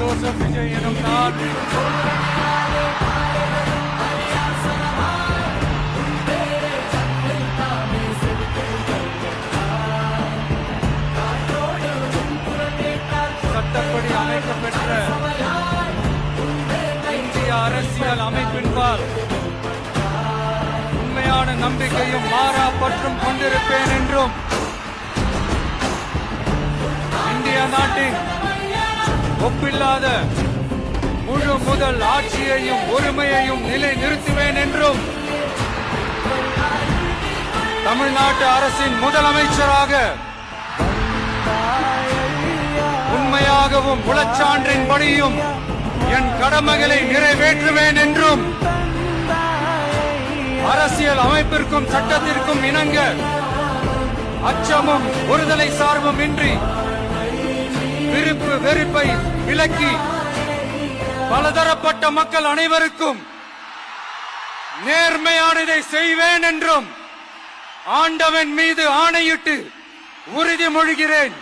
Joseph Vijay எனும் நான் சட்டப்படி அமைக்கப்பெற்ற இந்திய அரசியல் அமைப்பின்பால் உண்மையான நம்பிக்கையும் மாறா பற்றும் கொண்டிருப்பேன் என்றும் இந்திய நாட்டின் ஒப்பில்லாத முழு முதல் ஆட்சியையும் உரிமையையும் நிலை நிறுத்துவேன் என்றும் தமிழ்நாட்டு அரசின் முதலமைச்சராக உண்மையாகவும் உளச்சான்றின்படியும் என் கடமைகளை நிறைவேற்றுவேன் என்றும் அரசியல் அமைப்பிற்கும் சட்டத்திற்கும் இணங்க அச்சமும் ஒருதலை சார்பும் இன்றி விருப்பு வெறுப்பை விலக்கி பலதரப்பட்ட மக்கள் அனைவருக்கும் நேர்மையானதை செய்வேன் என்றும் ஆண்டவன் மீது ஆணையிட்டு உறுதிமொழிகிறேன்.